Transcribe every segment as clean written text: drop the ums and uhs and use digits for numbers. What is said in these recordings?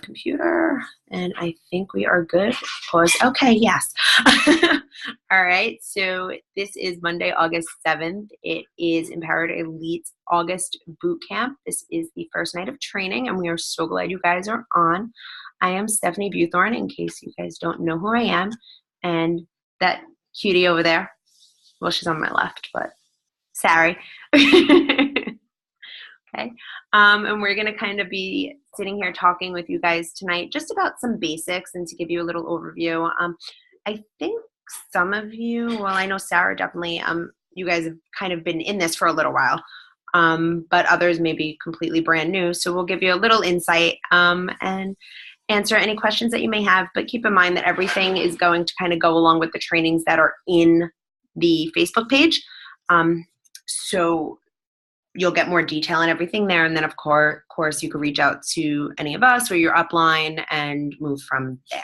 Computer, and I think we are good. Pause. Okay, yes. All right, so this is Monday, August 7th. It is Empowered Elite's August boot camp. This is the first night of training, and we are so glad you guys are on. I am Stephanie Buthorn, in case you guys don't know who I am, and that cutie over there, well, she's on my left, but sorry. Okay. And we're going to kind of be sitting here talking with you guys tonight just about some basics and to give you a little overview. I think some of you, well, I know Sarah definitely, you guys have kind of been in this for a little while, but others may be completely brand new. So we'll give you a little insight and answer any questions that you may have. But keep in mind that everything is going to kind of go along with the trainings that are in the Facebook page. So you'll get more detail and everything there. And then, of course, you could reach out to any of us or your upline and move from there.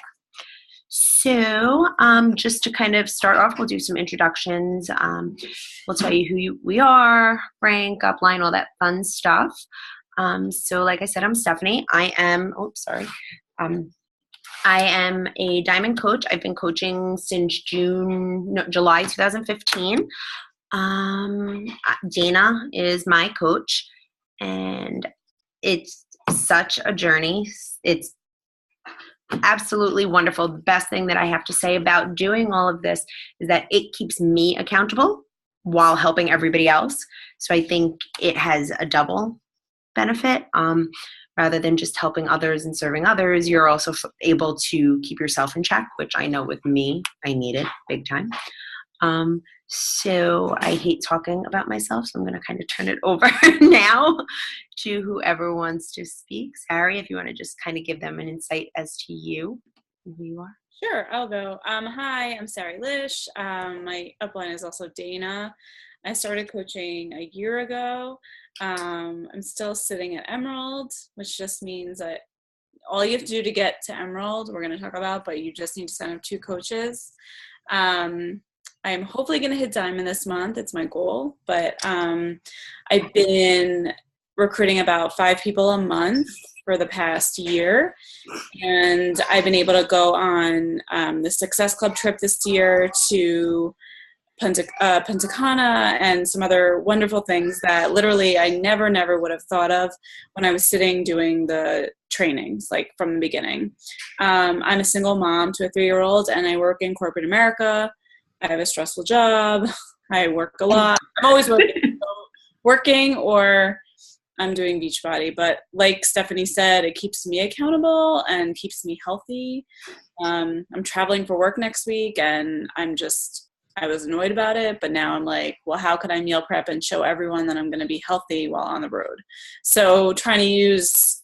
So just to kind of start off, we'll do some introductions. We'll tell you who we are, rank, upline, all that fun stuff. So like I said, I'm Stephanie. I am a diamond coach. I've been coaching since July 2015. Dana is my coach, and it's such a journey. It's absolutely wonderful. The best thing that I have to say about doing all of this is that it keeps me accountable while helping everybody else. So I think it has a double benefit. Rather than just helping others and serving others, you're also able to keep yourself in check, which I know with me, I need it big time. So I hate talking about myself, so I'm going to kind of turn it over now to whoever wants to speak. Sari, if you want to just kind of give them an insight as to you, who you are. Sure, I'll go. Hi, I'm Sari Lish. My upline is also Dana. I started coaching a year ago. I'm still sitting at Emerald, which just means that all you have to do to get to Emerald, we're going to talk about, but you just need to sign up 2 coaches. I'm hopefully going to hit Diamond this month. It's my goal. But I've been recruiting about 5 people a month for the past year. And I've been able to go on the Success Club trip this year to Punta Cana and some other wonderful things that literally I never would have thought of when I was sitting doing the trainings, like from the beginning. I'm a single mom to a 3-year-old, and I work in corporate America. I have a stressful job. I work a lot. I'm always working or I'm doing Beachbody. But like Stephanie said, it keeps me accountable and keeps me healthy. I'm traveling for work next week, and I was annoyed about it, but now I'm like, well, how can I meal prep and show everyone that I'm going to be healthy while on the road? So trying to use,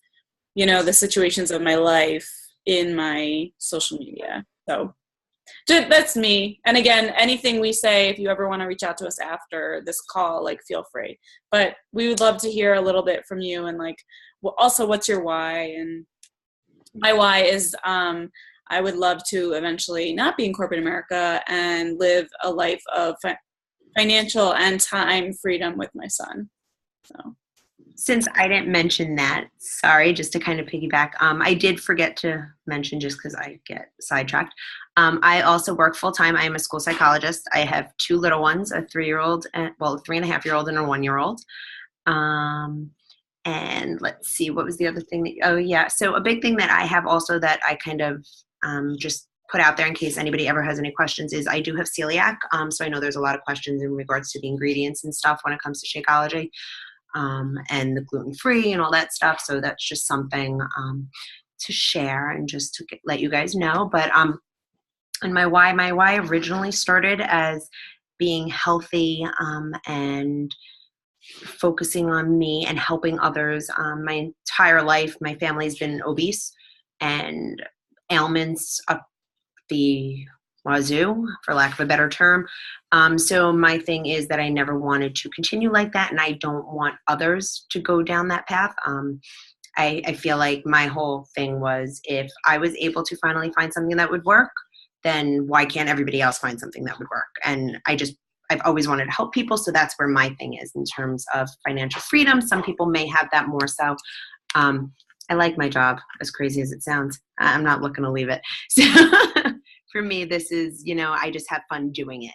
the situations of my life in my social media. So that's me. And again, anything we say, if you ever want to reach out to us after this call, feel free. But we would love to hear a little bit from you, and also what's your why? And my why is I would love to eventually not be in corporate America and live a life of financial and time freedom with my son. So. Since I didn't mention that, sorry, just to kind of piggyback, I did forget to mention, just because I get sidetracked. I also work full-time. I am a school psychologist. I have 2 little ones, a 3-year-old, a 3.5-year-old and a 1-year-old. And let's see, what was the other thing? So a big thing that I have also that I kind of just put out there in case anybody ever has any questions is I do have celiac. So I know there's a lot of questions in regards to the ingredients and stuff when it comes to Shakeology. And the gluten-free and all that stuff. So that's just something to share and just to let you guys know. But and my why originally started as being healthy and focusing on me and helping others. My entire life, my family's been obese and ailments up the wazoo, for lack of a better term. So my thing is that I never wanted to continue like that, and I don't want others to go down that path. I feel like my whole thing was, if I was able to finally find something that would work, then why can't everybody else find something that would work? And I've always wanted to help people, so that's where my thing is in terms of financial freedom. Some people may have that more so. I like my job, as crazy as it sounds. I'm not looking to leave it. So for me, this is, I just have fun doing it.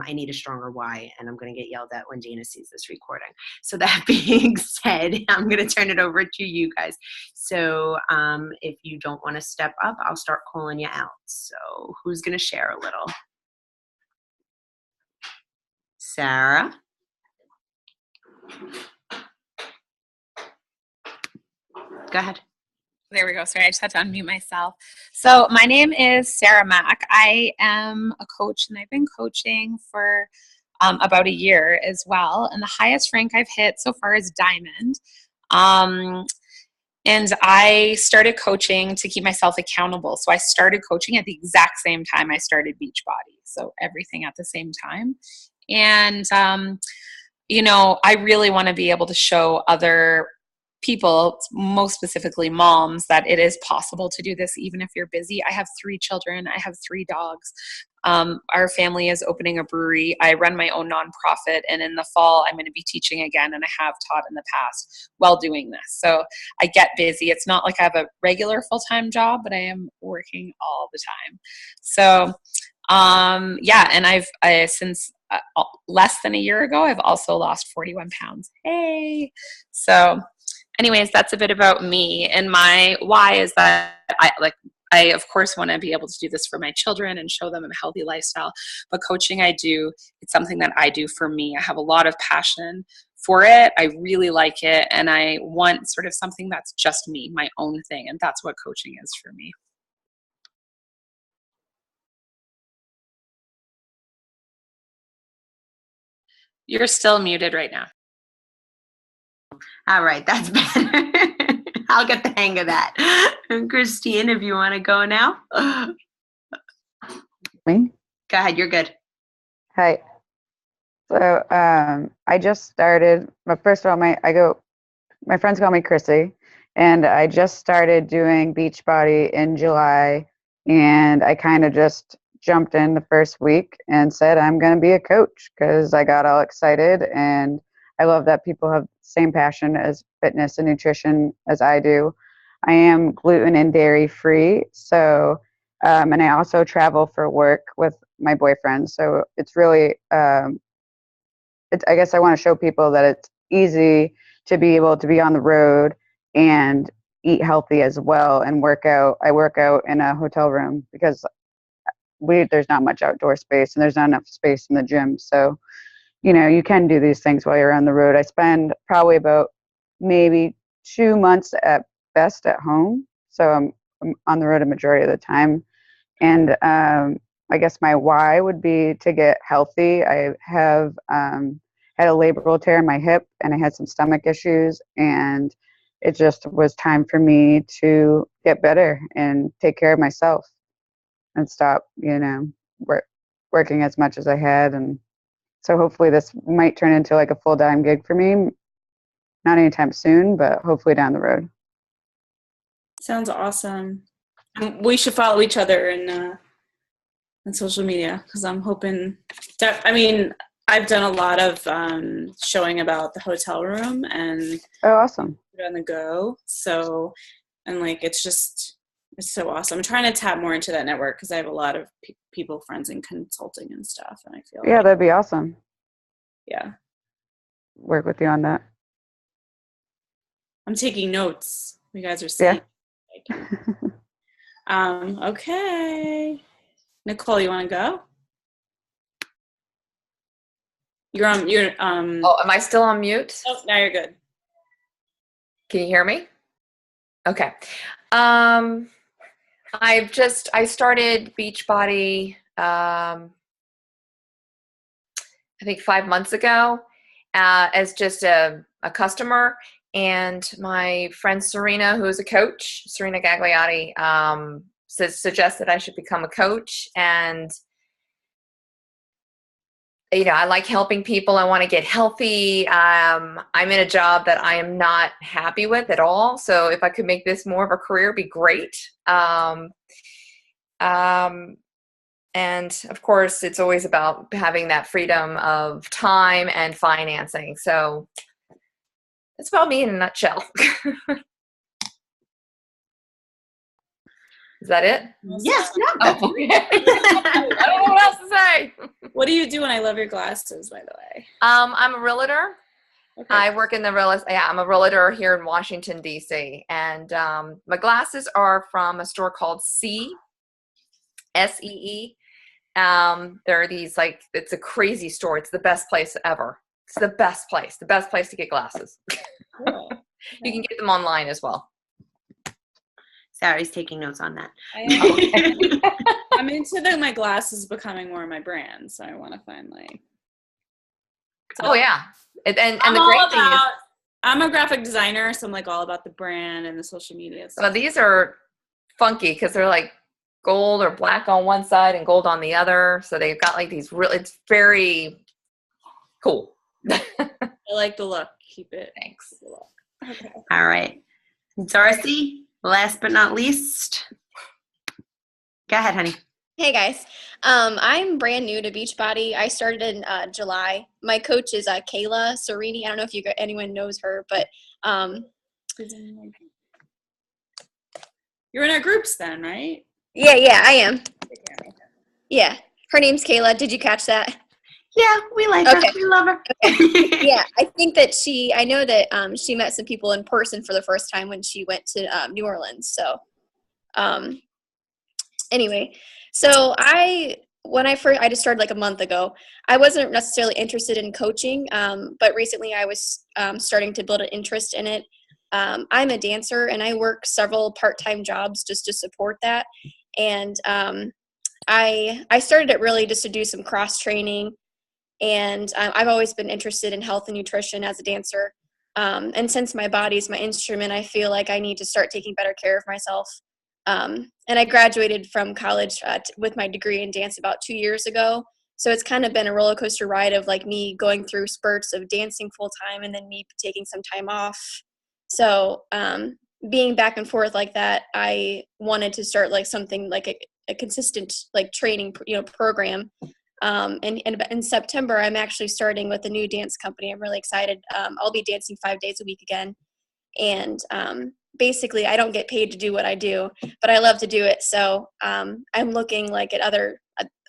I need a stronger why, and I'm going to get yelled at when Dana sees this recording. So that being said, I'm going to turn it over to you guys. So if you don't want to step up, I'll start calling you out. So who's going to share a little? Sarah? Go ahead. There we go. Sorry, I just had to unmute myself. So my name is Sarah Mack. I am a coach, and I've been coaching for about a year as well. And the highest rank I've hit so far is diamond. And I started coaching to keep myself accountable. So I started coaching at the exact same time I started Beachbody. So everything at the same time. And, I really want to be able to show other people, most specifically moms, that it is possible to do this even if you're busy. I have 3 children. I have 3 dogs. Our family is opening a brewery. I run my own nonprofit, and in the fall, I'm going to be teaching again, and I have taught in the past while doing this. So I get busy. It's not like I have a regular full-time job, but I am working all the time. So, and since less than a year ago, I've also lost 41 pounds. Hey! So anyways, that's a bit about me, and my why is that I of course want to be able to do this for my children and show them a healthy lifestyle, but coaching it's something that I do for me. I have a lot of passion for it. I really like it, and I want sort of something that's just me, my own thing, and that's what coaching is for me. You're still muted right now. All right, that's better. I'll get the hang of that. And Christine, if you want to go now. Me? Go ahead, you're good. Hi. So I just started, but first of all, my friends call me Chrissy, and I just started doing Beachbody in July, and I kind of just jumped in the first week and said I'm going to be a coach because I got all excited, and I love that people have the same passion as fitness and nutrition as I do. I am gluten and dairy free, so and I also travel for work with my boyfriend. So it's really, I guess I want to show people that it's easy to be able to be on the road and eat healthy as well and work out. I work out in a hotel room because there's not much outdoor space and there's not enough space in the gym. So you can do these things while you're on the road. I spend probably about maybe 2 months at best at home. So I'm on the road a majority of the time. And I guess my why would be to get healthy. I have had a labral tear in my hip, and I had some stomach issues, and it just was time for me to get better and take care of myself and stop, working as much as I had. And so hopefully this might turn into like a full-time gig for me. Not anytime soon, but hopefully down the road. Sounds awesome. We should follow each other in social media because I'm hoping I've done a lot of showing about the hotel room and awesome on the go. So, and it's so awesome. I'm trying to tap more into that network because I have a lot of people, friends in consulting and stuff. And I feel that'd be awesome. Yeah. Work with you on that. I'm taking notes. You guys are seeing. Yeah. Okay. Nicole, you want to go? You're Oh, am I still on mute? Oh, now you're good. Can you hear me? Okay. I started Beachbody, I think 5 months ago, as just a customer. And my friend Serena, who is a coach, Serena Gagliotti, suggested I should become a coach. And I like helping people. I want to get healthy. I'm in a job that I am not happy with at all. So if I could make this more of a career, it'd be great. And of course, it's always about having that freedom of time and financing. So that's about me in a nutshell. Is that it? Yes, no. Oh, okay. I don't know what else to say. What do you do when I love your glasses, by the way? I'm a realtor. Okay. I work in the I'm a realtor here in Washington, D.C. And my glasses are from a store called SEE. There are these, like, it's a crazy store. It's the best place ever. It's the best place to get glasses. Cool. You can get them online as well. Sarah's taking notes on that. I'm into my glasses becoming more of my brand, so I want to find like. Oh yeah, and the I'm great thing is, I'm a graphic designer, so I'm like all about the brand and the social media stuff. well, these are funky because they're like gold or black on one side and gold on the other. So they've got like these really, it's very cool. I like the look. Keep it. Thanks. Keep the look. Okay. All right. Darcy, last but not least. Go ahead, honey. Hey guys, I'm brand new to Beachbody. I started in July. My coach is Kayla Serini. I don't know if anyone knows her, but You're in our groups then, right? yeah, I am. Yeah, her name's Kayla. Did you catch that? Yeah, we like her. We love her. Okay. Yeah, I think that I know that she met some people in person for the first time when she went to New Orleans. So, anyway, so I just started like a month ago. I wasn't necessarily interested in coaching, but recently I was starting to build an interest in it. I'm a dancer and I work several part-time jobs just to support that. And I started it really just to do some cross training. And I've always been interested in health and nutrition as a dancer. And since my body's my instrument, I feel like I need to start taking better care of myself. And I graduated from college with my degree in dance about 2 years ago. So it's kind of been a roller coaster ride of like me going through spurts of dancing full time and then me taking some time off. So being back and forth like that, I wanted to start like something like a consistent like training, program. And in September, I'm actually starting with a new dance company. I'm really excited. I'll be dancing 5 days a week again. And basically, I don't get paid to do what I do, but I love to do it. So I'm looking like at other,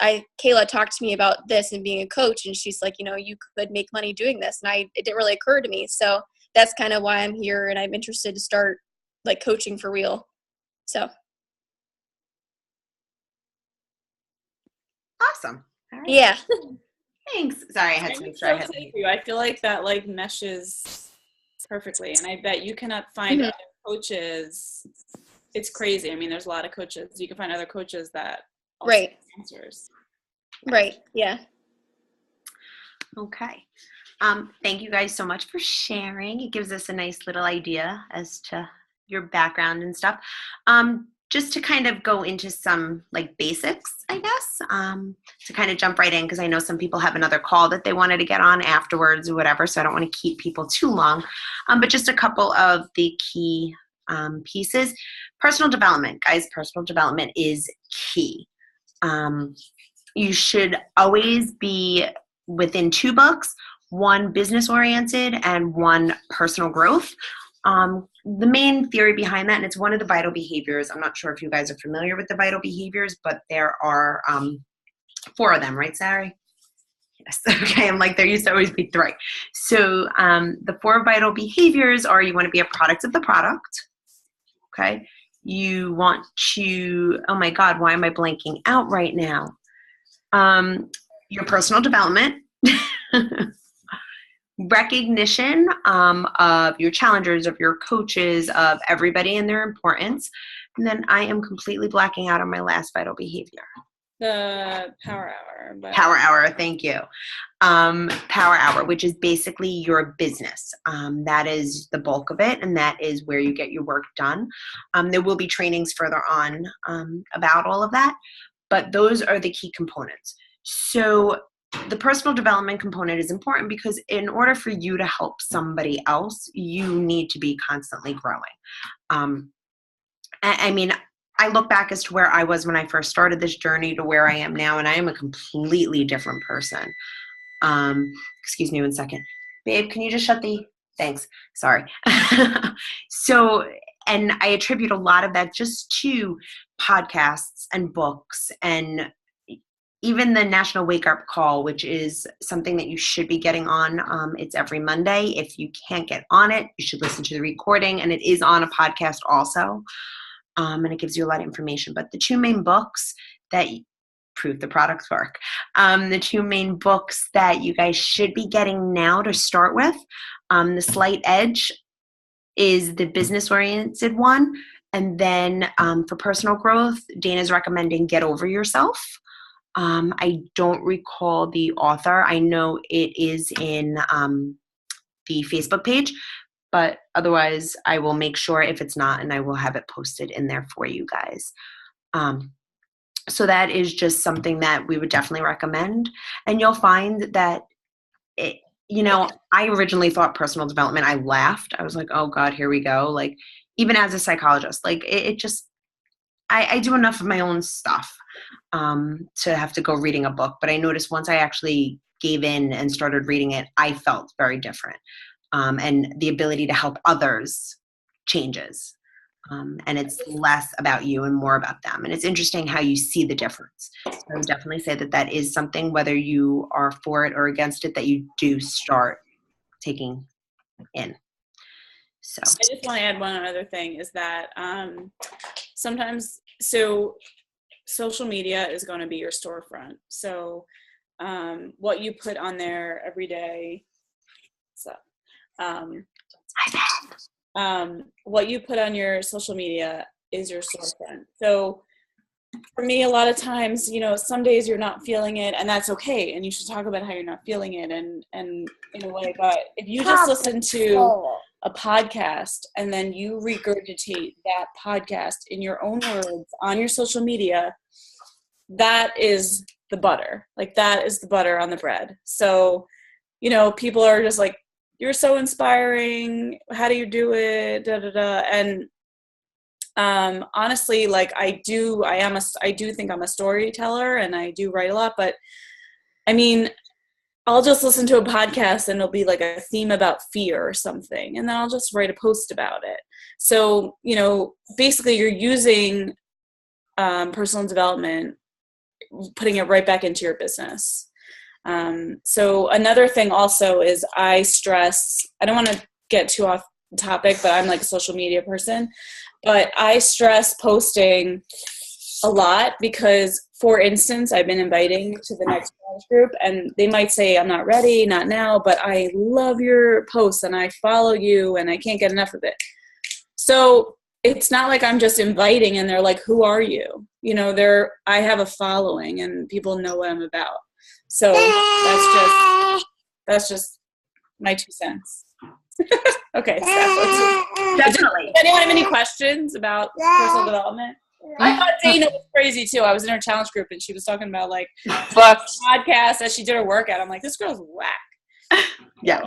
Kayla talked to me about this and being a coach, and she's like, you could make money doing this. And it didn't really occur to me. So that's kind of why I'm here, and I'm interested to start like coaching for real. So. Awesome. All right. Yeah. Thanks. Sorry, I had to make sure I had you. I feel like that like meshes perfectly, and I bet you cannot find other coaches. It's crazy. I mean, there's a lot of coaches. You can find other coaches that also right answers. Right. Yeah. Okay. Thank you guys so much for sharing. It gives us a nice little idea as to your background and stuff. Just to kind of go into some like basics, I guess, to kind of jump right in, because I know some people have another call that they wanted to get on afterwards or whatever, so I don't want to keep people too long. But just a couple of the key pieces. Personal development, guys, personal development is key. You should always be within 2 books, one business oriented and one personal growth. The main theory behind that, and it's one of the vital behaviors. I'm not sure if you guys are familiar with the vital behaviors, but there are 4 of them, right, Sari? Yes. Okay. I'm like, there used to always be 3. So the 4 vital behaviors are: you want to be a product of the product. Okay. You want to, oh my God, why am I blanking out right now? Your personal development. Recognition of your challengers, of your coaches, of everybody and their importance. And then I am completely blacking out on my last vital behavior. The power hour. Power hour, thank you. Power hour, which is basically your business. That is the bulk of it, and that is where you get your work done. There will be trainings further on about all of that, but those are the key components. So the personal development component is important because in order for you to help somebody else, you need to be constantly growing. I mean, I look back as to where I was when I first started this journey to where I am now, and I am a completely different person. Excuse me one second. Babe, can you just shut the, thanks, sorry. So And I attribute a lot of that just to podcasts and books and even the National Wake Up Call, which is something that you should be getting on. It's every Monday. If you can't get on it, you should listen to the recording, and it is on a podcast also. And it gives you a lot of information. But the two main books that prove the products work, the two main books that you guys should be getting now to start with, The Slight Edge is the business-oriented one. And then for personal growth, Dana's recommending Get Over Yourself. I don't recall the author. I know it is in the Facebook page, but otherwise I will make sure if it's not, and I will have it posted in there for you guys. So that is just something that we would definitely recommend. And you'll find that, I originally thought personal development, I laughed. I was like, oh God, here we go. Like, even as a psychologist, like it just, I do enough of my own stuff to have to go reading a book. But I noticed once I actually gave in and started reading it, I felt very different. And the ability to help others changes. And it's less about you and more about them. And it's interesting how you see the difference. So I would definitely say that that is something, whether you are for it or against it, that you do start taking in. So I just want to add one other thing is that sometimes, so social media is going to be your storefront. So what you put on there every day, what you put on your social media is your storefront. So for me, a lot of times, some days you're not feeling it, and that's okay. And you should talk about how you're not feeling it and in a way. But if you just listen to a podcast and then you regurgitate that podcast in your own words on your social media, that is the butter. Like, that is the butter on the bread. So, people are just like, you're so inspiring. How do you do it? Da, da, da. And honestly, like, I do think I'm a storyteller and I do write a lot, but I mean, I'll just listen to a podcast and it'll be like a theme about fear or something. And then I'll just write a post about it. So, basically you're using personal development, putting it right back into your business. So another thing also is I don't want to get too off topic, but I'm like a social media person, but I stress posting a lot because, for instance, I've been inviting to the next group and they might say, I'm not ready, not now, but I love your posts and I follow you and I can't get enough of it. So it's not like I'm just inviting and they're like, who are you? I have a following and people know what I'm about. So that's just my 2 cents. Okay, so definitely. Does anyone have any questions about personal development? I thought Dana was crazy too. I was in her challenge group and she was talking about like podcasts as she did her workout. I'm like, this girl's whack. Yeah.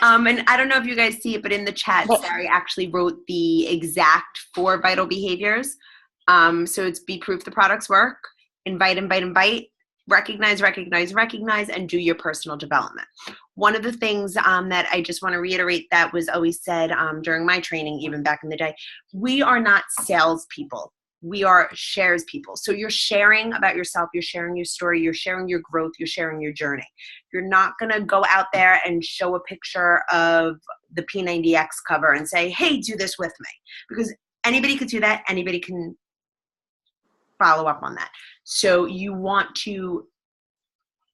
And I don't know if you guys see it, but in the chat, Sari actually wrote the exact 4 vital behaviors. So it's be proof the products work, invite, recognize, and do your personal development. One of the things that I just want to reiterate that was always said during my training, even back in the day, we are not salespeople. We are shares people. So you're sharing about yourself, you're sharing your story, you're sharing your growth, you're sharing your journey. You're not going to go out there and show a picture of the P90X cover and say, hey, do this with me. Because anybody could do that. Anybody can follow up on that. So you want to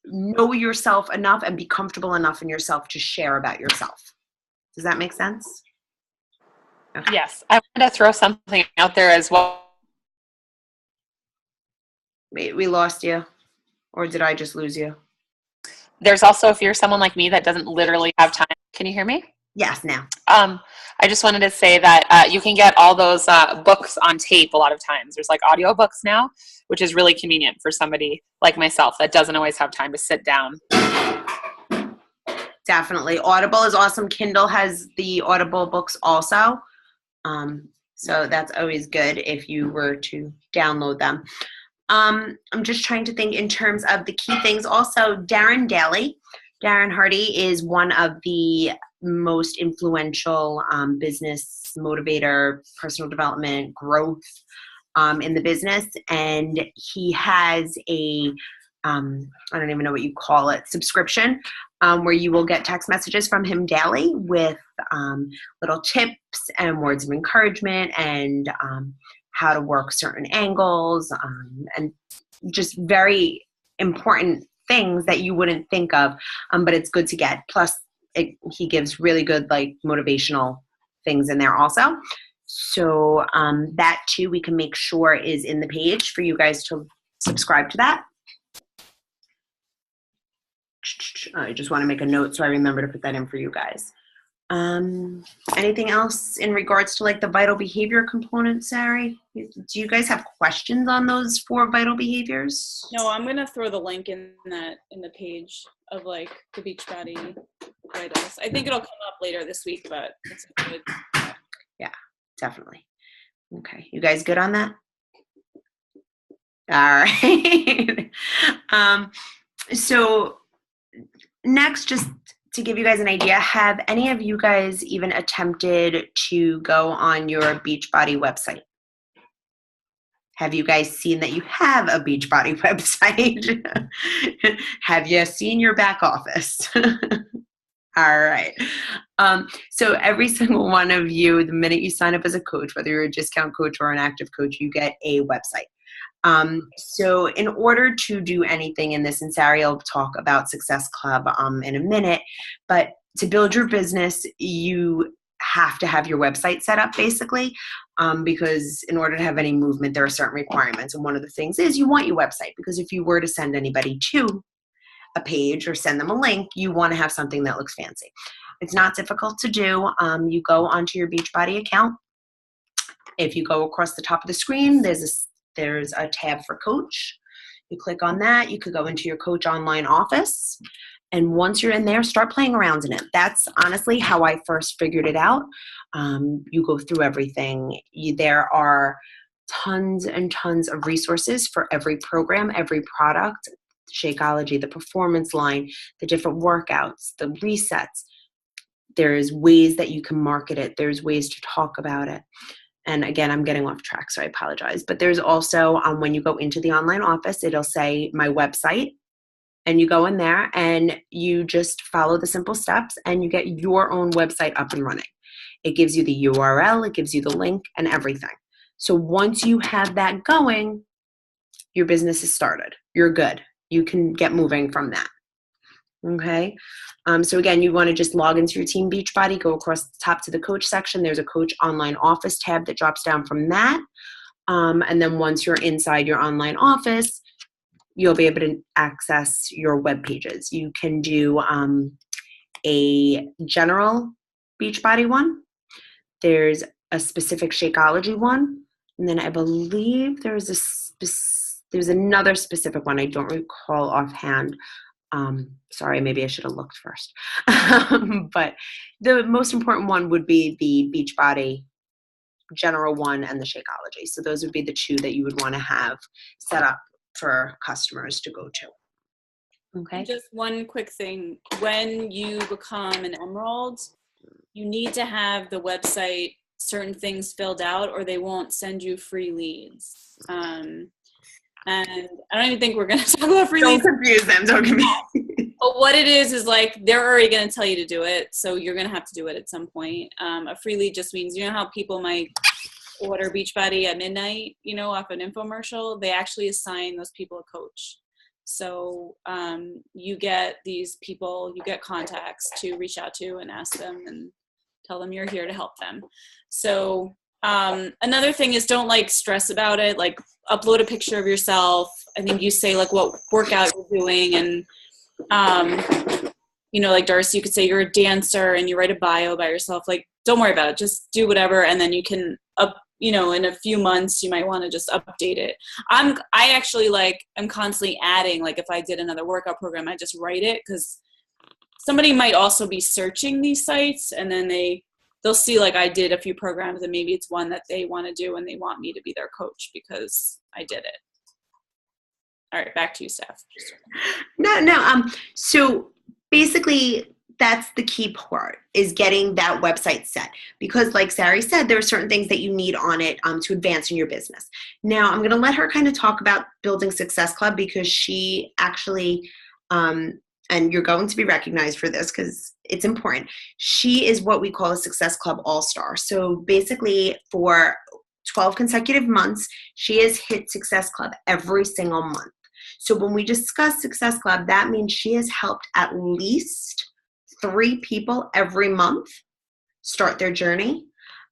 know yourself enough and be comfortable enough in yourself to share about yourself. Does that make sense? Okay. Yes. I want to throw something out there as well. Wait, we lost you, or did I just lose you? There's also, if you're someone like me that doesn't literally have time, can you hear me? Yes, now. I just wanted to say that you can get all those books on tape a lot of times. There's like audiobooks now, which is really convenient for somebody like myself that doesn't always have time to sit down. Definitely. Audible is awesome. Kindle has the Audible books also. So that's always good if you were to download them. I'm just trying to think in terms of the key things. Also, Darren Hardy is one of the most influential business motivator, personal development, growth in the business. And he has a, I don't even know what you call it, subscription, where you will get text messages from him daily with little tips and words of encouragement and how to work certain angles and just very important things that you wouldn't think of, but it's good to get. Plus, he gives really good like motivational things in there also. So that too, we can make sure is in the page for you guys to subscribe to that. I just want to make a note so I remember to put that in for you guys. Anything else in regards to like the vital behavior component, Sari? Do you guys have questions on those 4 vital behaviors? No, I'm gonna throw the link in the page of like the Beachbody vitals. I think it'll come up later this week, but it's good. Yeah, definitely. Okay, you guys good on that? All right. So next, just to give you guys an idea, have any of you guys even attempted to go on your Beachbody website? Have you guys seen that you have a Beachbody website? Have you seen your back office? All right. So every single one of you, the minute you sign up as a coach, whether you're a discount coach or an active coach, you get a website. So in order to do anything in this, and Sari will talk about Success Club in a minute, but to build your business, you have to have your website set up basically, because in order to have any movement, there are certain requirements. And one of the things is you want your website, because if you were to send anybody to a page or send them a link, you want to have something that looks fancy. It's not difficult to do. You go onto your Beachbody account. If you go across the top of the screen, there's a tab for coach. You click on that. You could go into your coach online office. And once you're in there, start playing around in it. That's honestly how I first figured it out. You go through everything. There are tons and tons of resources for every program, every product, Shakeology, the performance line, the different workouts, the resets. There's ways that you can market it. There's ways to talk about it. And again, I'm getting off track, so I apologize. But there's also, when you go into the online office, it'll say my website. And you go in there and you just follow the simple steps and you get your own website up and running. It gives you the URL, it gives you the link and everything. So once you have that going, your business is started. You're good. You can get moving from that. Okay. So again, you want to just log into your Team Beachbody, go across the top to the coach section. There's a coach online office tab that drops down from that. And then once you're inside your online office, you'll be able to access your web pages. You can do a general Beachbody one. There's a specific Shakeology one. And then I believe there's another specific one. I don't recall offhand. Sorry, maybe I should have looked first. But the most important one would be the Beachbody general one and the Shakeology. So those would be the 2 that you would want to have set up for customers to go to. Okay. Just one quick thing. When you become an Emerald, you need to have the website certain things filled out or they won't send you free leads. And I don't even think we're going to talk about free leads. Don't confuse them. Don't confuse. But what it is like they're already going to tell you to do it. So you're going to have to do it at some point. A free lead just means, you know how people might order Beachbody at midnight, off an infomercial? They actually assign those people a coach. So you get these people, you get contacts to reach out to and ask them and tell them you're here to help them. So another thing is don't stress about it. Upload a picture of yourself. I think you say what workout you're doing and like Darcy, you could say you're a dancer and you write a bio by yourself. Don't worry about it. Just do whatever. And then you can in a few months, you might want to just update it. I actually I'm constantly adding, if I did another workout program, I just write it because somebody might also be searching these sites and then they'll see I did a few programs and maybe it's one that they want to do and they want me to be their coach because I did it. All right, back to you, Steph. No. So basically that's the key part, is getting that website set. Because like Sari said, there are certain things that you need on it to advance in your business. Now, I'm going to let her kind of talk about building Success Club, because she actually, and you're going to be recognized for this because it's important. She is what we call a Success Club All-Star. So basically for 12 consecutive months, she has hit Success Club every single month. So when we discuss Success Club, that means she has helped at least 3 people every month start their journey.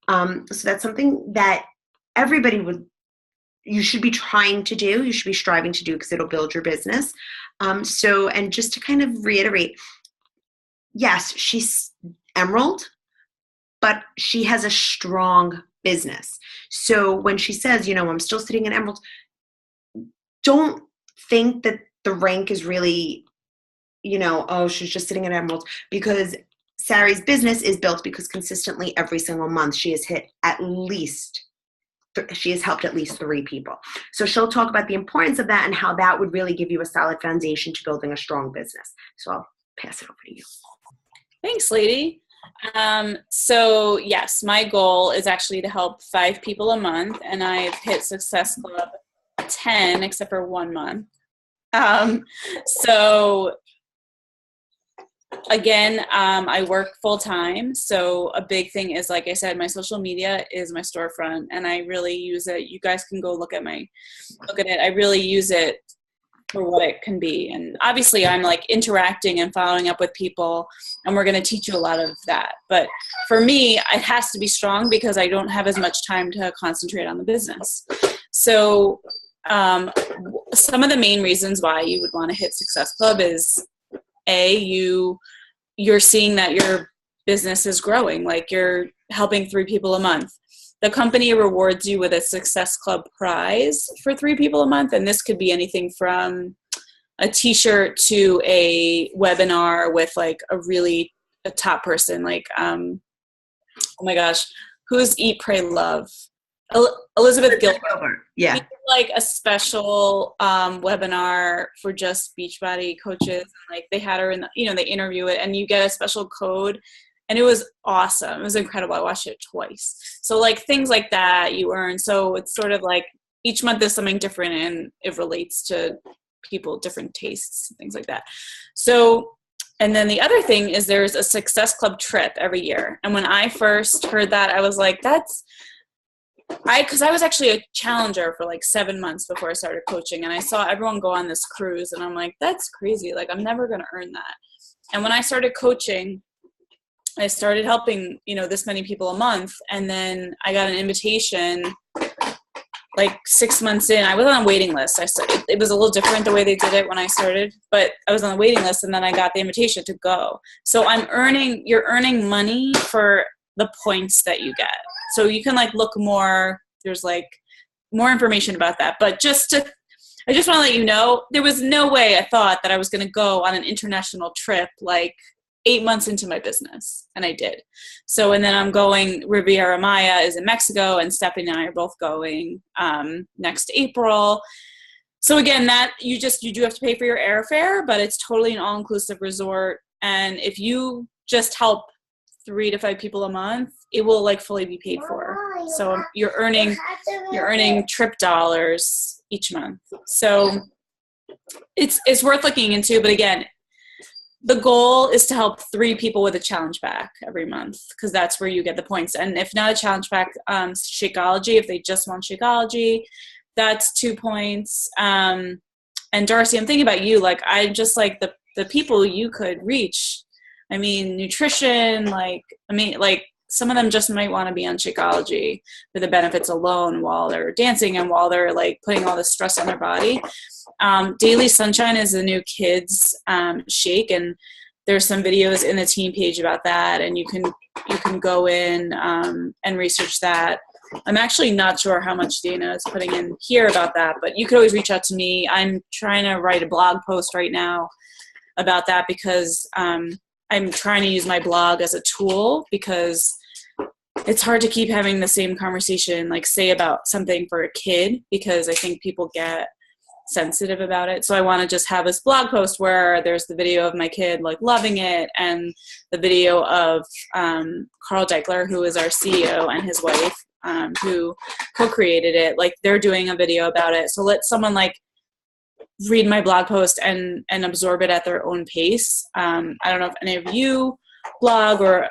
So that's something that everybody you should be trying to do. You should be striving to do, because it'll build your business. And just to kind of reiterate, yes, she's Emerald, but she has a strong business. So when she says, I'm still sitting in Emerald, don't think that the rank is really, she's just sitting in Emerald, because Sari's business is built because consistently every single month she has helped at least 3 people. So she'll talk about the importance of that and how that would really give you a solid foundation to building a strong business. So I'll pass it over to you. Thanks, lady. So yes, my goal is actually to help 5 people a month, and I've hit Success Club 10, except for 1 month. So again, I work full time. So a big thing is, like I said, my social media is my storefront, and I really use it. You guys can go look at it. I really use it for what it can be. And obviously I'm like interacting and following up with people, and we're going to teach you a lot of that. But for me, it has to be strong because I don't have as much time to concentrate on the business. So some of the main reasons why you would want to hit Success Club is you're seeing that your business is growing, like you're helping 3 people a month. The company rewards you with a Success Club prize for 3 people a month, and this could be anything from a t-shirt to a webinar with like a top person, like oh my gosh, who's Eat, Pray, Love? Elizabeth Gilbert. Yeah. We did like a special webinar for just Beachbody coaches. Like they had her in they interview it, and you get a special code, and it was awesome. It was incredible. I watched it twice. So like things like that you earn. So it's sort of like each month is something different, and it relates to people, different tastes, things like that. So, and then the other thing is there's a Success Club trip every year. And when I first heard that, I was like, because I was actually a challenger for like 7 months before I started coaching, and I saw everyone go on this cruise, and I'm like, that's crazy. Like, I'm never going to earn that. And when I started coaching, I started helping, this many people a month. And then I got an invitation like 6 months in. I was on a waiting list. It was a little different the way they did it when I started, but I was on the waiting list, and then I got the invitation to go. So you're earning money for the points that you get. So you can like look more, there's like more information about that. But I just want to let you know, there was no way I thought that I was going to go on an international trip like 8 months into my business, and I did. So, and then I'm going, Riviera Maya is in Mexico, and Stephanie and I are both going next April. So again, that you do have to pay for your airfare, but it's totally an all-inclusive resort. And if you just help 3 to 5 people a month, it will like fully be paid for. So you're earning trip dollars each month. So it's worth looking into. But again, the goal is to help 3 people with a challenge pack every month, because that's where you get the points. And if not a challenge pack, Shakeology, if they just want Shakeology, that's 2 points. And Darcy, I'm thinking about you. Like, I just like the people you could reach. I mean, nutrition, like some of them just might want to be on Shakeology for the benefits alone while they're dancing and while they're like putting all this stress on their body. Daily Sunshine is the new kids shake, and there's some videos in the team page about that, and you can go in and research that. I'm actually not sure how much Dana is putting in here about that, but you could always reach out to me. I'm trying to write a blog post right now about that, because I'm trying to use my blog as a tool, because it's hard to keep having the same conversation, like say about something for a kid, because I think people get sensitive about it. So I want to just have this blog post where there's the video of my kid like loving it, and the video of Carl Deichler, who is our CEO, and his wife, who co-created it. Like, they're doing a video about it. So let someone like read my blog post and absorb it at their own pace. I don't know if any of you blog, or,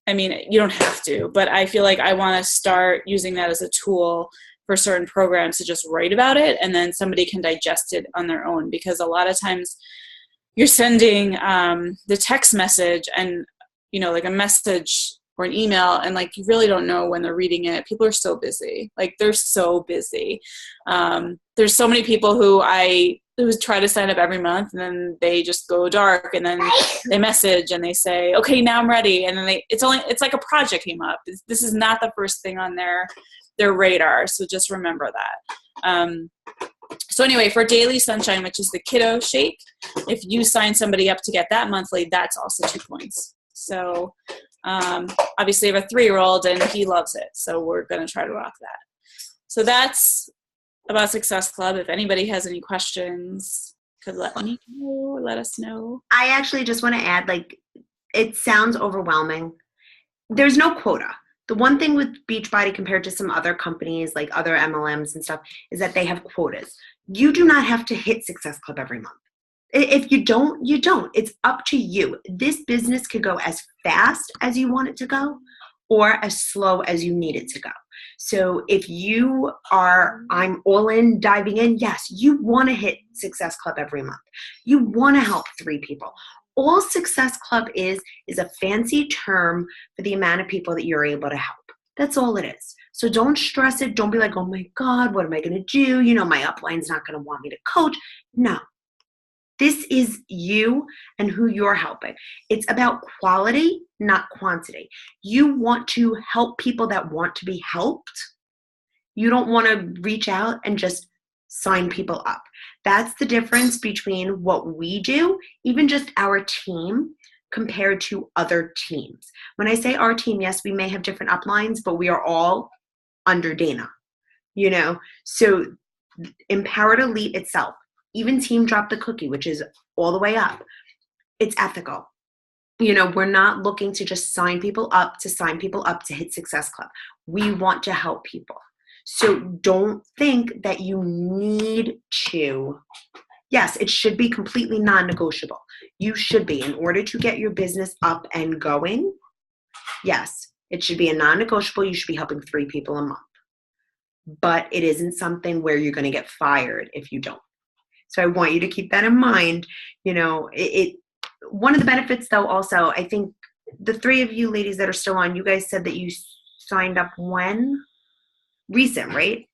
I mean, you don't have to, but I feel like I want to start using that as a tool for certain programs to just write about it, and then somebody can digest it on their own. Because a lot of times you're sending the text message and, you know, like a message or an email, and like you really don't know when they're reading it. People are so busy. Like, they're so busy. There's so many people who try to sign up every month, and then they just go dark, and then they message and they say, okay, now I'm ready. And then it's like a project came up. This is not the first thing on their radar. So just remember that. So anyway, for Daily Sunshine, which is the kiddo shake, if you sign somebody up to get that monthly, that's also 2 points. So obviously I have a 3-year-old and he loves it. So we're going to try to rock that. So that's about Success Club. If anybody has any questions, could let me know or let us know. I actually just want to add, like, it sounds overwhelming. There's no quota. The one thing with Beachbody compared to some other companies, like other MLMs and stuff, is that they have quotas. You do not have to hit Success Club every month. If you don't, you don't. It's up to you. This business could go as fast as you want it to go, or as slow as you need it to go. So if you are, I'm all in, diving in, yes, you want to hit Success Club every month. You want to help 3 people. All Success Club is a fancy term for the amount of people that you're able to help. That's all it is. So don't stress it. Don't be like, oh my God, what am I going to do? You know, my upline's not going to want me to coach. No. This is you and who you're helping. It's about quality, not quantity. You want to help people that want to be helped. You don't want to reach out and just sign people up. That's the difference between what we do, even just our team, compared to other teams. When I say our team, yes, we may have different uplines, but we are all under Dana, you know? So Empowered Elite itself, even Team Drop the Cookie, which is all the way up, it's ethical. You know, we're not looking to just sign people up to hit Success Club. We want to help people. So don't think that you need to. Yes, it should be completely non-negotiable. You should be, in order to get your business up and going, yes, it should be a non-negotiable. You should be helping 3 people a month. But it isn't something where you're going to get fired if you don't. So I want you to keep that in mind. You know, one of the benefits, though, also, I think the 3 of you ladies that are still on, you guys said that you signed up when? Recent, right?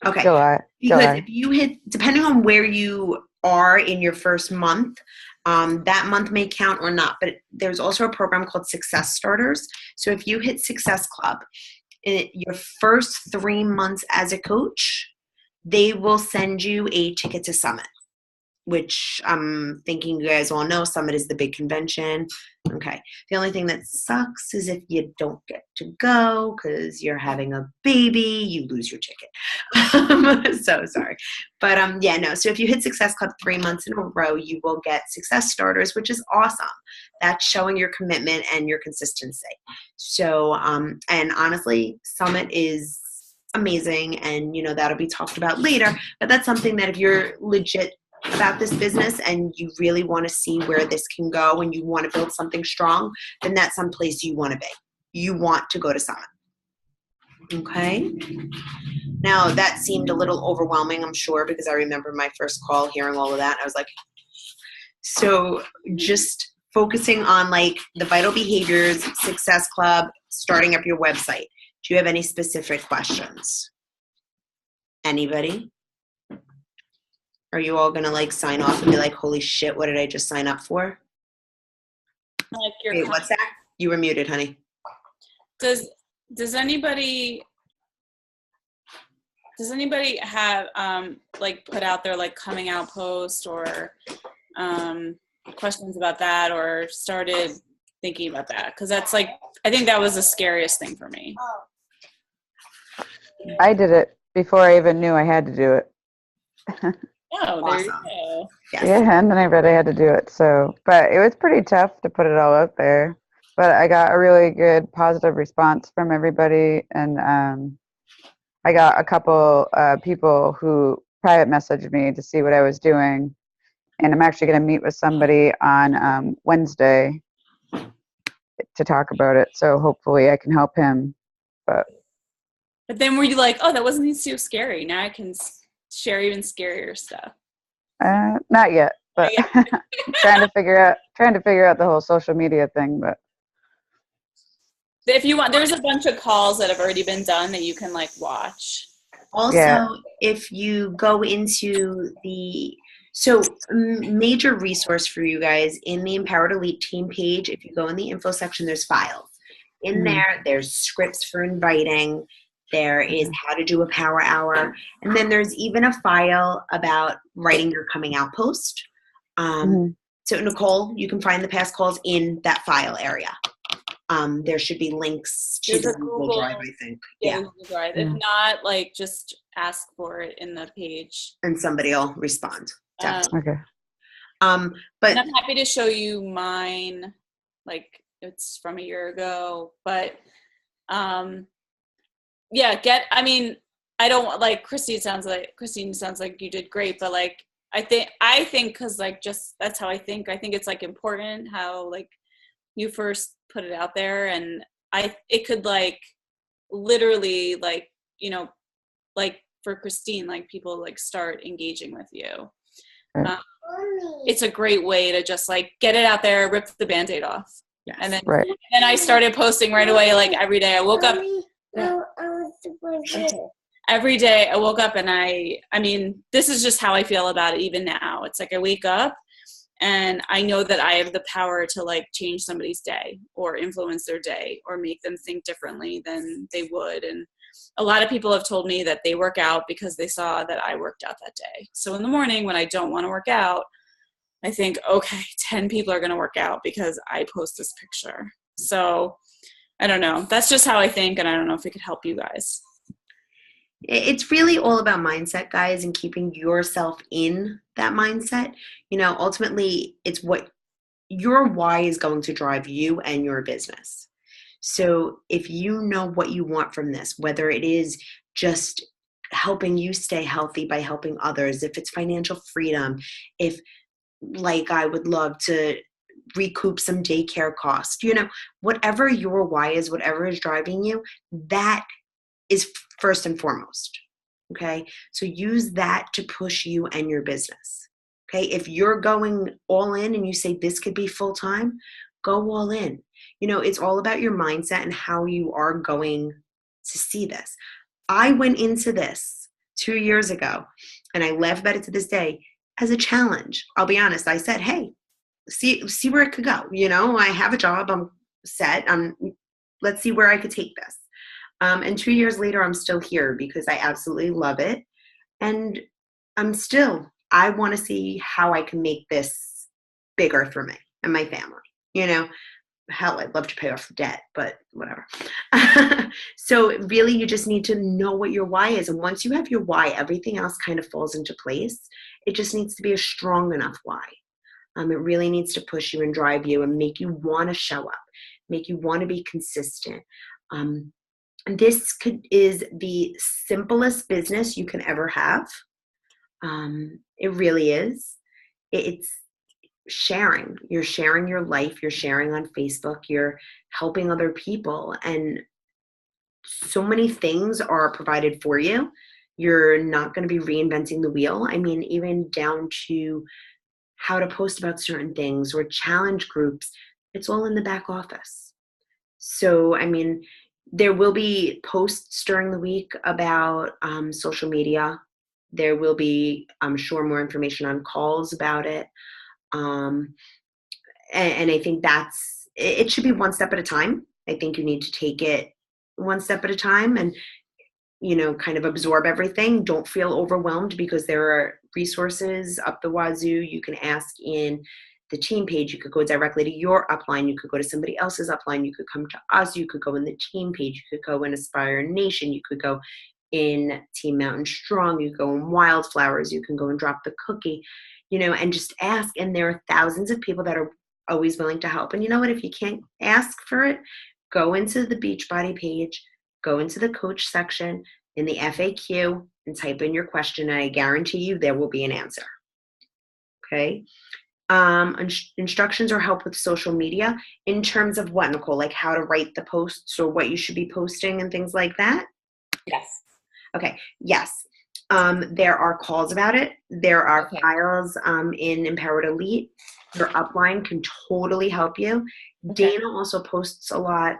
Okay. July. Because if you hit, depending on where you are in your first month, that month may count or not. But there's also a program called Success Starters. So if you hit Success Club, in your first 3 months as a coach, they will send you a ticket to Summit, which I'm thinking you guys all know. Summit is the big convention. Okay. The only thing that sucks is if you don't get to go because you're having a baby, you lose your ticket. So sorry. But yeah, no. So if you hit Success Club 3 months in a row, you will get Success Starters, which is awesome. That's showing your commitment and your consistency. So, and honestly, Summit is amazing, and you know that'll be talked about later. But that's something that if you're legit about this business and you really want to see where this can go and you want to build something strong, then that's some place you want to be. You want to go to Summit. Okay. Now that seemed a little overwhelming, I'm sure, because I remember my first call hearing all of that. I was like, so just focusing on like the vital behaviors, Success Club, starting up your website. Do you have any specific questions? Anybody? Are you all going to like sign off and be like, holy shit, what did I just sign up for? Like your Wait, what's that? You were muted, honey. Does anybody have like put out their like coming out post or questions about that, or started thinking about that? Because that's like, I think that was the scariest thing for me. I did it before I even knew I had to do it. Oh, there you Awesome. go. Yes. Yeah, and then I read I had to do it. So, but it was pretty tough to put it all out there. But I got a really good positive response from everybody, and I got a couple people who private messaged me to see what I was doing, and I'm actually going to meet with somebody on Wednesday to talk about it. So hopefully I can help him. But then were you like, oh, that wasn't so scary. Now I can share even scarier stuff. not yet. But trying to figure out the whole social media thing. But If you want, there's a bunch of calls that have already been done that you can like watch. Also, if you go into major resource for you guys in the Empowered Elite team page, if you go in the info section, there's files. In there's scripts for inviting, there is how to do a power hour, and then there's even a file about writing your coming out post. So Nicole, you can find the past calls in that file area. There should be links to the Google Drive, I think. Yeah. Google Drive. If not, like just ask for it in the page. And somebody will respond. okay. But I'm happy to show you mine. Like it's from a year ago, but I mean, I don't like Christine sounds like you did great, but like I think because like just that's how I think it's like important how like you first put it out there, and it could like literally like, you know, like for Christine, like people like start engaging with you. It's a great way to just like get it out there, rip the Band-Aid off. Yes. And then I started posting right away, like every day I woke up. Every day I woke up and I mean, this is just how I feel about it even now. It's like I wake up and I know that I have the power to like change somebody's day or influence their day or make them think differently than they would. And a lot of people have told me that they work out because they saw that I worked out that day. So in the morning when I don't want to work out, I think, okay, 10 people are going to work out because I post this picture. So I don't know. That's just how I think. And I don't know if it could help you guys. It's really all about mindset, guys, and keeping yourself in that mindset. You know, ultimately, it's what your why is going to drive you and your business. So if you know what you want from this, whether it is just helping you stay healthy by helping others, if it's financial freedom, if like I would love to recoup some daycare cost, you know, whatever your why is, whatever is driving you, that is first and foremost. Okay. So use that to push you and your business. Okay. If you're going all in and you say this could be full time, go all in. You know, it's all about your mindset and how you are going to see this. I went into this 2 years ago and I laugh about it to this day as a challenge. I'll be honest. I said, hey, see where it could go. You know, I have a job. I'm set. Let's see where I could take this. And 2 years later, I'm still here because I absolutely love it. And I want to see how I can make this bigger for me and my family. You know, hell, I'd love to pay off the debt, but whatever. So really, you just need to know what your why is. And once you have your why, everything else kind of falls into place. It just needs to be a strong enough why. It really needs to push you and drive you and make you want to show up, make you want to be consistent. This is the simplest business you can ever have. It really is. It's sharing. You're sharing your life. You're sharing on Facebook. You're helping other people. And so many things are provided for you. You're not going to be reinventing the wheel. I mean, even down to how to post about certain things or challenge groups, it's all in the back office. So, I mean, there will be posts during the week about social media. There will be, I'm sure, more information on calls about it. And I think it should be one step at a time. I think you need to take it one step at a time and, you know, kind of absorb everything. Don't feel overwhelmed because there are resources up the wazoo. You can ask in the team page. You could go directly to your upline. You could go to somebody else's upline. You could come to us. You could go in the team page. You could go in Aspire Nation. You could go in Team Mountain Strong. You go in Wildflowers. You can go and drop the cookie, and just ask. And there are thousands of people that are always willing to help. And you know what? If you can't ask for it, go into the Beachbody page, go into the coach section in the FAQ and type in your question. And I guarantee you there will be an answer. Okay. Instructions or help with social media in terms of what, Nicole, like how to write the posts or what you should be posting and things like that? Yes. Okay. Yes. There are calls about it. There are files in Empowered Elite. Your upline can totally help you. Okay. Dana also posts a lot.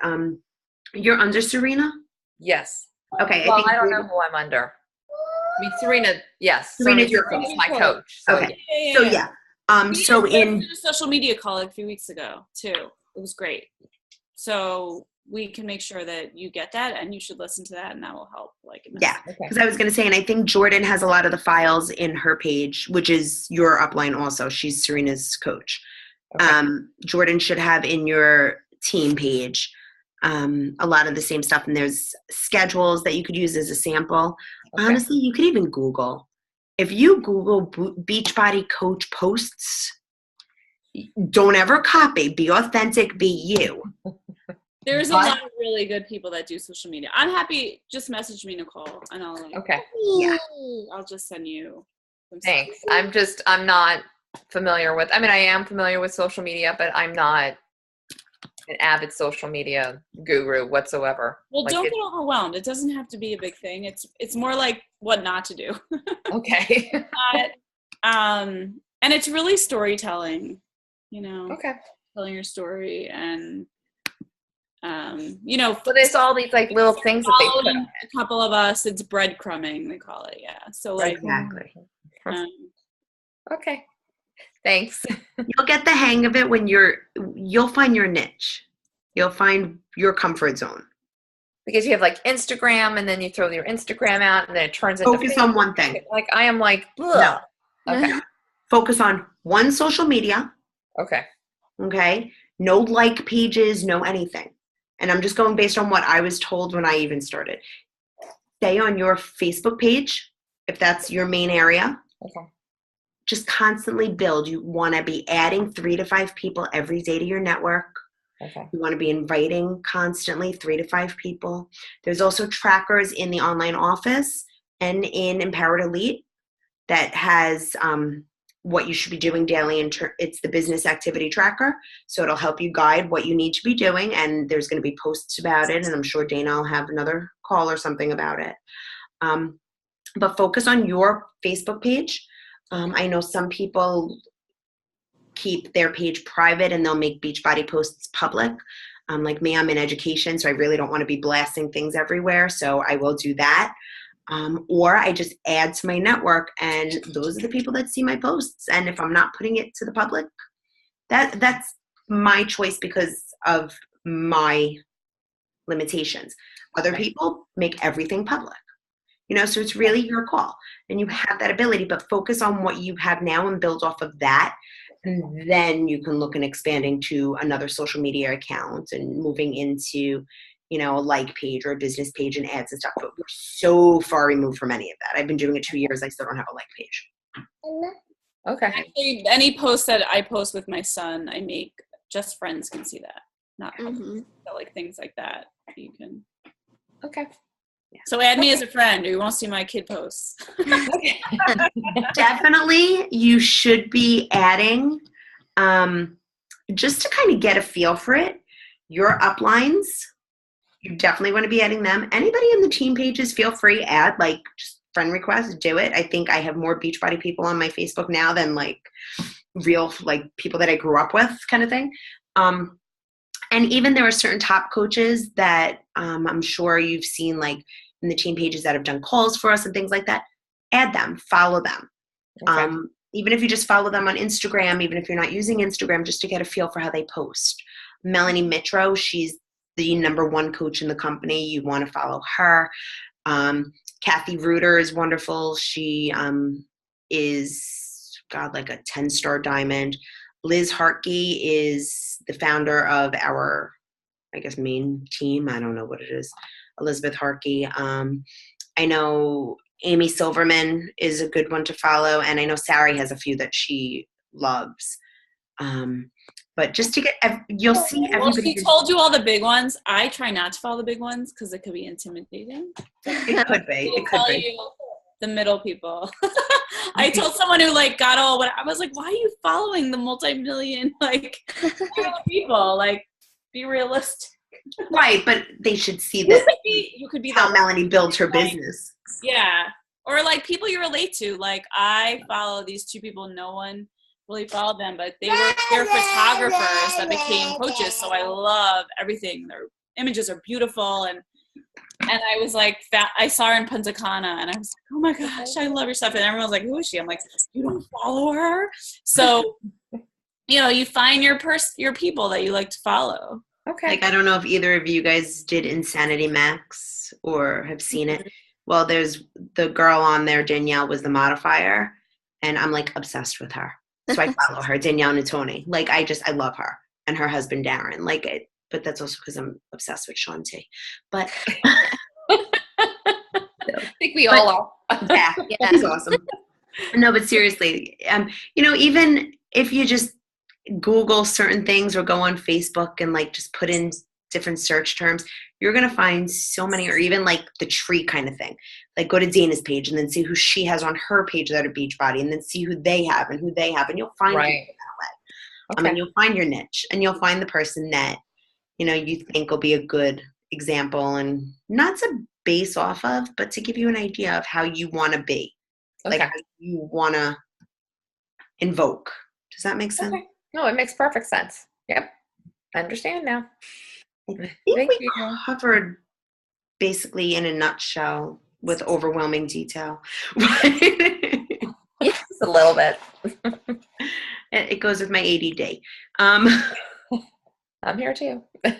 You're under Serena? Yes. Okay. Well, I don't know who I'm under. I mean, Serena, yes. Serena's your Serena's coach. my coach. So Okay. Yeah. So yeah. So we in did a social media call like a few weeks ago too. It was great. So we can make sure that you get that, and you should listen to that, and that will help. Yeah, because I was going to say, and I think Jordan has a lot of the files in her page, which is your upline also. She's Serena's coach. Okay. Jordan should have in your team page a lot of the same stuff, and there's schedules that you could use as a sample. Okay. Honestly, you could even Google. If you Google Beachbody coach posts, don't ever copy. Be authentic. Be you. There's a lot of really good people that do social media. I'm happy. Just message me, Nicole, and I'll Yeah. I'll just send you some Thanks. stuff. I'm not familiar with, I mean, I am familiar with social media, but I'm not an avid social media guru whatsoever. Well, don't get overwhelmed. It doesn't have to be a big thing. It's more like what not to do. Okay. And it's really storytelling, Okay. telling your story and, But it's all these like little things that they put following on a couple of us, it's breadcrumbing, they call it. Yeah. So like, Exactly. Okay. Thanks. You'll get the hang of it when you'll find your niche. You'll find your comfort zone. Because you have like Instagram, and then you throw your Instagram out, and then it turns into Focus on one thing. Like I am like, ugh. No. Okay. Focus on one social media. Okay. Okay. No like pages, no anything. And I'm just going based on what I was told when I even started. Stay on your Facebook page, if that's your main area. Okay. Just constantly build. You want to be adding 3 to 5 people every day to your network. Okay. You want to be inviting constantly 3 to 5 people. There's also trackers in the online office and in Empowered Elite that has what you should be doing daily. It's the business activity tracker. So it'll help you guide what you need to be doing. And there's going to be posts about it. And I'm sure Dana will have another call or something about it. But focus on your Facebook page. I know some people keep their page private and they'll make Beachbody posts public. Like me, I'm in education, so I really don't want to be blasting things everywhere. So I will do that. Or I just add to my network, and those are the people that see my posts. And if I'm not putting it to the public, that's my choice because of my limitations. Other people make everything public. So it's really your call, and you have that ability, but focus on what you have now and build off of that. And then you can look at expanding to another social media account and moving into, a like page or a business page and ads and stuff. But we're so far removed from any of that. I've been doing it 2 years. I still don't have a like page. Okay. Actually, any post that I post with my son, I make just friends can see that. Not Mhm. so like things like that. You can. Okay. So add me as a friend, or you won't see my kid posts. Definitely, you should be adding, just to kind of get a feel for it, your uplines. You definitely want to be adding them. Anybody in the team pages, feel free, add like just friend requests, do it. I think I have more Beachbody people on my Facebook now than like real like people that I grew up with kind of thing. And even there are certain top coaches that I'm sure you've seen like in the team pages that have done calls for us and things like that. Add them, follow them. Okay. Even if you just follow them on Instagram, even if you're not using Instagram, just to get a feel for how they post. Melanie Mitro, she's the #1 coach in the company. You want to follow her. Kathy Reuter is wonderful. She is, like a 10-star diamond. Liz Hartke is the founder of our, main team. I don't know what it is. Elizabeth Hartke. I know Amy Silverman is a good one to follow, and I know Sari has a few that she loves. But just to get, you'll see Well, everybody. she told you all the big ones. I try not to follow the big ones because it could be intimidating. It could be. It could be. The middle people. I told someone who like got all what I was like, why are you following the multi-million like people? Like, be realistic. Right, but they should see that you could be how Melanie builds her business. Yeah. Or like people you relate to. Like I follow these two people, no one really followed them, but they're photographers that became coaches. So I love everything. Their images are beautiful, and I was like, I saw her in Punta Cana, and I was like, oh my gosh, I love your stuff. And everyone's like, who is she? I'm like, you don't follow her? So, you find your people that you like to follow. Okay. Like, I don't know if either of you guys did Insanity Max or have seen it. Well, there's the girl on there, Danielle, was the modifier, and I'm like obsessed with her. So I follow her, Danielle Natoni. Like, I love her and her husband, Darren. Like, but that's also because I'm obsessed with Sean T. But I think we all are. Yeah, he's awesome. No, but seriously, even if you just Google certain things or go on Facebook and like just put in different search terms, you're going to find so many, or even like the tree kind of thing. Like go to Dana's page and then see who she has on her page that are Beachbody, and then see who they have and you'll find right. people that way. Okay. You'll find your niche, and you'll find the person that, you think will be a good example, and not to base off of, but to give you an idea of how you want to be, like how you want to invoke. Does that make sense? Okay. No, it makes perfect sense. Yep. I understand now. I think we covered basically in a nutshell with overwhelming detail. Yes, a little bit. It goes with my ADD. I'm here too. Do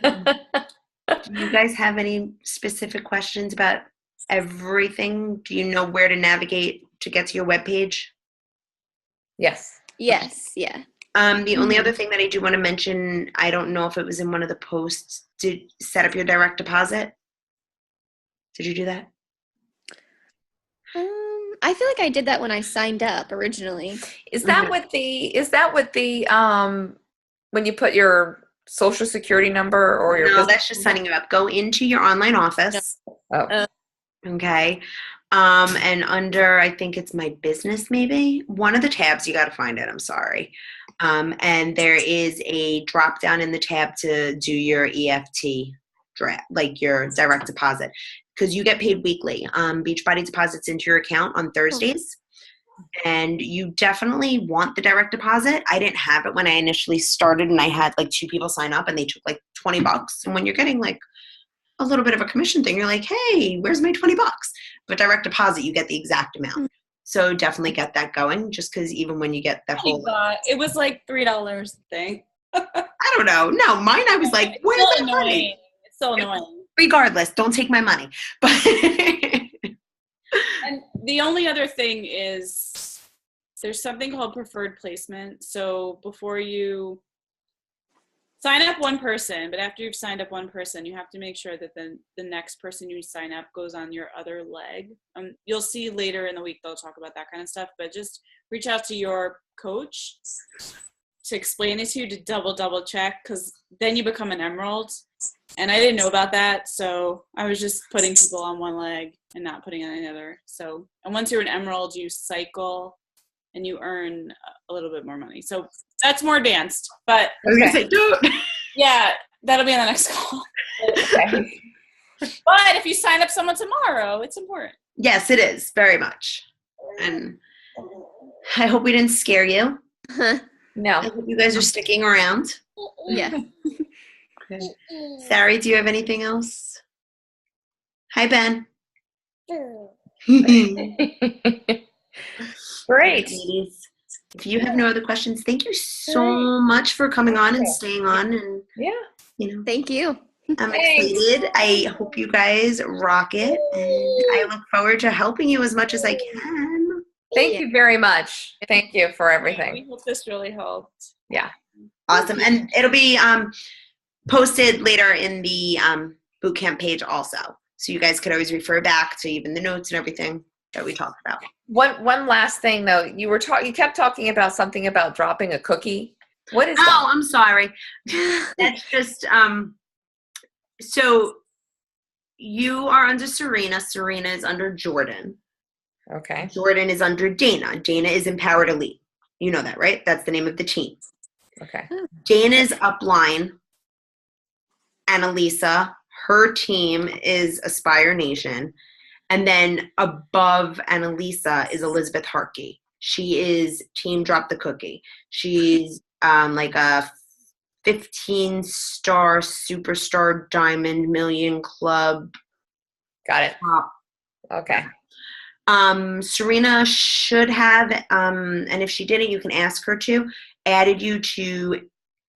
you guys have any specific questions about everything? Do you know where to navigate to get to your webpage? Yes. Yes. Yeah. The only other thing that I do want to mention, I don't know if it was in one of the posts, to set up your direct deposit. Did you do that? I feel like I did that when I signed up originally. Is that what the when you put your social security number or your No, that's just signing you up. Go into your online office. Oh. Okay. And under, I think it's my business, maybe one of the tabs, you got to find it. I'm sorry. And there is a drop down in the tab to do your EFT draft, like your direct deposit, because you get paid weekly. Beachbody deposits into your account on Thursdays, and you definitely want the direct deposit. I didn't have it when I initially started, and I had like 2 people sign up, and they took like $20. And when you're getting like a little bit of a commission thing, you're like, hey, where's my $20? But direct deposit, you get the exact amount. So definitely get that going, just because even when you get that whole, it was like $3 thing. I don't know. No, mine, I was like, where's that money? It's so annoying. Regardless, don't take my money. But and the only other thing is there's something called preferred placement. So before you sign up one person, but after you've signed up one person, you have to make sure that the next person you sign up goes on your other leg. You'll see later in the week they'll talk about that kind of stuff, but just reach out to your coach to explain it to you, to double check, because then you become an emerald. And I didn't know about that, so I was just putting people on one leg and not putting on another. So, and once you're an emerald, you cycle and you earn a little bit more money. So that's more advanced, but I was gonna say, don't. Yeah, that'll be on the next call. Okay. But if you sign up someone tomorrow, it's important. Yes, it is very much. And I hope we didn't scare you. No. I hope you guys are sticking around. Yeah. Okay. Sari, do you have anything else? Hi, Ben. Great. Ladies, if you have no other questions, thank you so much for coming on and staying on. And Yeah. Thank you. I'm excited. I hope you guys rock it, and I look forward to helping you as much as I can. Thank you very much. Thank you for We everything. hope this really helped. Yeah. Awesome. And it'll be posted later in the Bootcamp page also. So you guys could always refer back to even the notes and everything that we talked about. One last thing though, you kept talking about something about dropping a cookie. What is that? Oh, I'm sorry. That's just so you are under Serena. Serena is under Jordan. Okay. Jordan is under Dana. Dana is Empowered Elite. You know that, right? That's the name of the team. Okay. Dana's upline, Annalisa, her team is Aspire Nation. And then above Annalisa is Elizabeth Harkey. She is Team Drop the Cookie. She's like a 15-star superstar diamond million club. Got it. Top. Okay. Serena should have, and if she didn't, you can ask her to, added you to,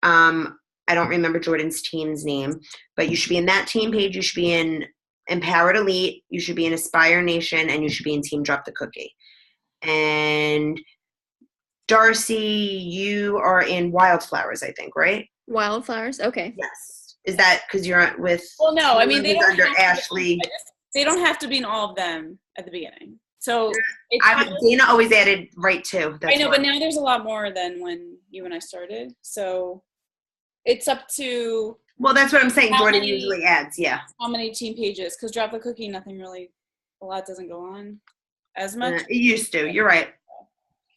I don't remember Jordan's team's name, but you should be in that team page. You should be in Empowered Elite. You should be in Aspire Nation, and you should be in Team Drop the Cookie. And Darcy, you are in Wildflowers, I think, right? Wildflowers. Okay. Yes. Is that because you're with? Well, no. I mean, they don't under have to Ashley. they don't have to be in all of them at the beginning. So Dana always added right to. I know, but now there's a lot more than when you and I started. So it's up to. Well, that's what I'm saying. How Jordan many- usually adds, yeah. How many team pages? Because Drop the Cookie, nothing really, a lot doesn't go on as much. It used to. You're right.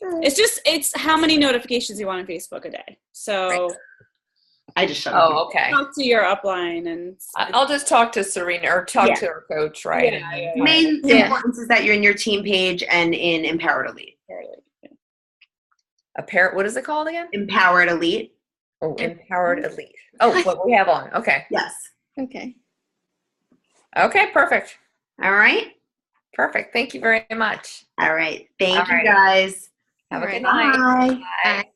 It's how many notifications you want on Facebook a day. So I just shut up. Oh, okay. talk to your upline and I'll just talk to Serena or talk to her coach, right? Yeah, Main Yeah. importance is that you're in your team page and in Empowered Elite. What is it called again? Empowered Elite. Oh, Empowered Elite. Oh, what we have on. Okay. Yes. Okay. Okay, perfect. All right. Perfect. Thank you very much. All right. Thank All you right. guys. Have a All good right. night. Bye. Bye.